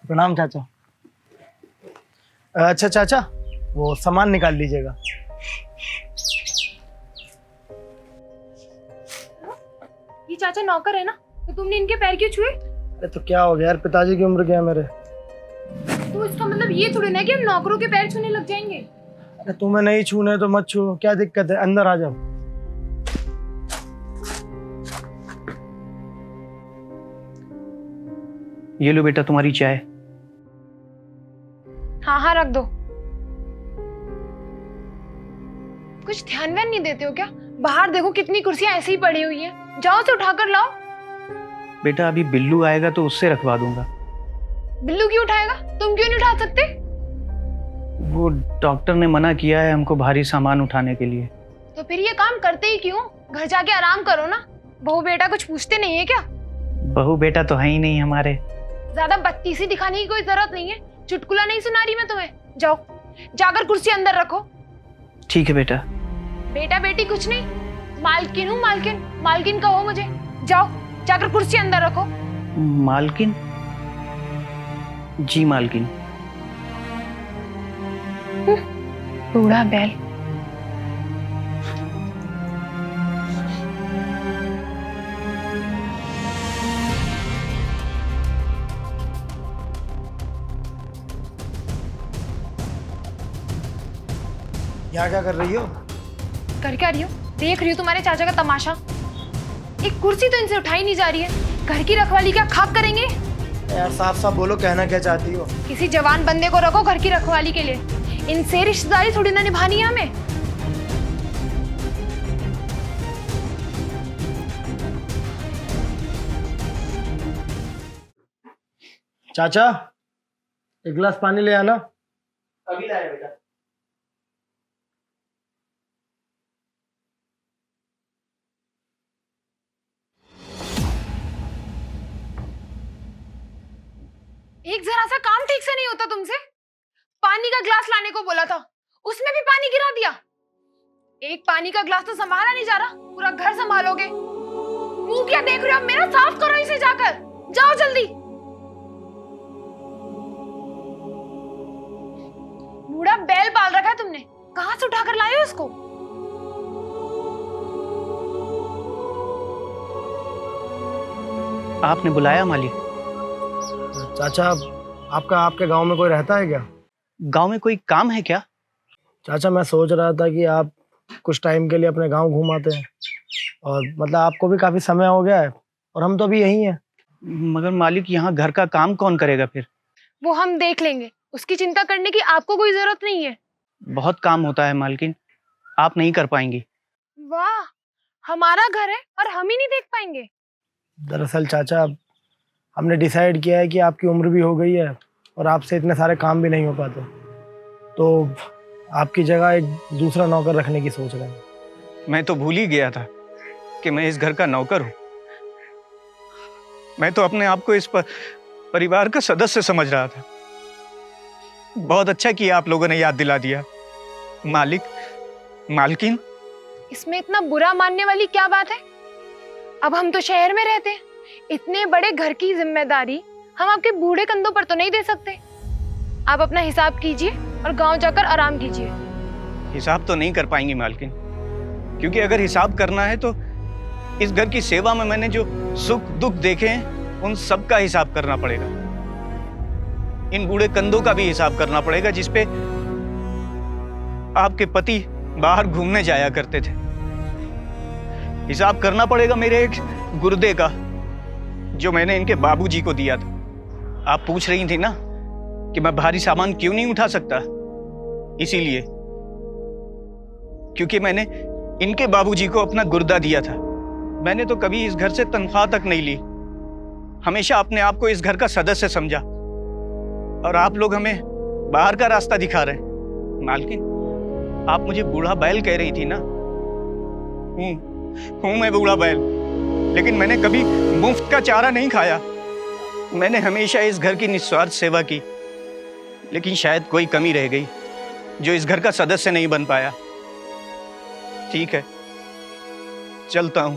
प्रणाम चाचा। अच्छा चाचा, वो सामान निकाल लीजिएगा। ये चाचा नौकर है ना, तो तुमने इनके पैर क्यों छुए? अरे तो क्या हो गया यार, पिताजी की उम्र क्या है मेरे। तो इसका मतलब ये थोड़ी ना कि हम नौकरों के पैर छूने लग जाएंगे। अरे तुम्हें नहीं छूने तो मत छू, क्या दिक्कत है, अंदर आ जाओ। ये लो बेटा तुम्हारी चाय। हाँ हाँ रख दो। कुछ ध्यान व्यान नहीं देते हो क्या? बाहर देखो कितनी कुर्सियां ऐसे ही पड़ी हुई हैं। जाओ से उठाकर लाओ। बेटा अभी बिल्लू आएगा तो उससे रखवा दूंगा। बिल्लू क्यों उठाएगा? तुम क्यों नहीं उठा सकते? वो डॉक्टर ने मना किया है हमको भारी सामान उठाने के लिए। तो फिर ये काम करते ही क्यों? घर जाके आराम करो ना। बहू बेटा कुछ पूछते नहीं है क्या? बहू बेटा तो है ही नहीं हमारे। ज्यादा बत्तीसी दिखाने की कोई जरूरत नहीं है। चुटकुला नहीं सुना रही मैं तुम्हें। जाओ जाकर कुर्सी अंदर रखो। ठीक है बेटा। बेटा बेटी कुछ नहीं, मालकिन हूँ मालकिन। मालकिन कहो मुझे। जाओ जाकर कुर्सी अंदर रखो। मालकिन? जी मालकिन। बूढ़ा बैल। यहाँ क्या कर रही हो? कर क्या रही हो? देख रही हो तुम्हारे चाचा का तमाशा। एक कुर्सी तो इनसे उठाई नहीं जा रही है। घर की रखवाली क्या खाक करेंगे? यार साफ साफ बोलो, कहना क्या चाहती हो? किसी जवान बंदे को रखो घर की रखवाली के लिए। इनसे रिश्तेदारी थोड़ी ना निभानी है हमें। चाचा, एक गिलास पानी ले आना। अभी लाया बेटा। एक जरा सा काम ठीक से नहीं होता तुमसे। पानी का ग्लास लाने को बोला था, उसमें भी पानी गिरा दिया। एक पानी का ग्लास तो संभाला नहीं जा रहा, पूरा घर संभालोगे। मुंह क्या देख रहे हो? अब मेरा साफ करो इसे जाकर। जाओ जल्दी। बूढ़ा बैल पाल रखा है तुमने। कहां से उठाकर लाए हो इसको? आपने बुलाया मालिक? चाचा, आपके गांव में कोई रहता है क्या? गांव में कोई काम है क्या? चाचा मैं सोच रहा था कि आप कुछ टाइम के लिए अपने गांव घुमाते हैं, और मतलब आपको भी काफी समय हो गया है और हम तो अभी यही हैं। मगर मालिक यहाँ घर का काम कौन करेगा फिर? वो हम देख लेंगे, उसकी चिंता करने की आपको कोई जरूरत नहीं है। बहुत काम होता है मालकिन, आप नहीं कर पाएंगी। वाह, हमारा घर है और हम ही नहीं देख पाएंगे? दरअसल चाचा, हमने डिसाइड किया है कि आपकी उम्र भी हो गई है और आपसे इतने सारे काम भी नहीं हो पाते, तो आपकी जगह एक दूसरा नौकर रखने की सोच रहे हैं। मैं तो भूल ही गया था कि मैं इस घर का नौकर हूँ। मैं तो अपने आप को इस परिवार का सदस्य समझ रहा था। बहुत अच्छा किया आप लोगों ने याद दिला दिया। मालिक, मालकिन। इसमें इतना बुरा मानने वाली क्या बात है? अब हम तो शहर में रहते हैं, इतने बड़े घर की जिम्मेदारी हम आपके बूढ़े कंधों पर तो नहीं दे सकते। आप अपना हिसाब कीजिए और गांव जाकर आराम कीजिए। हिसाब तो नहीं कर पाएंगी मालकिन, क्योंकि अगर हिसाब करना है तो इस घर की सेवा में मैंने जो सुख दुख देखे हैं उन सब का हिसाब करना पड़ेगा। इन बूढ़े कंधों का भी हिसाब करना पड़ेगा जिसपे आपके पति बाहर घूमने जाया करते थे। हिसाब करना पड़ेगा मेरे एक गुर्दे का जो मैंने इनके बाबूजी को दिया था। आप पूछ रही थी ना कि मैं भारी सामान क्यों नहीं उठा सकता, इसीलिए क्योंकि मैंने इनके बाबूजी को अपना गुर्दा दिया था। मैंने तो कभी इस घर से तनख्वाह तक नहीं ली, हमेशा अपने आप को इस घर का सदस्य समझा, और आप लोग हमें बाहर का रास्ता दिखा रहे हैं। मालकिन, आप मुझे बूढ़ा बैल कह रही थी ना? हूं मैं बूढ़ा बैल, लेकिन मैंने कभी मुफ्त का चारा नहीं खाया। मैंने हमेशा इस घर की निस्वार्थ सेवा की, लेकिन शायद कोई कमी रह गई जो इस घर का सदस्य नहीं बन पाया। ठीक है, चलता हूं।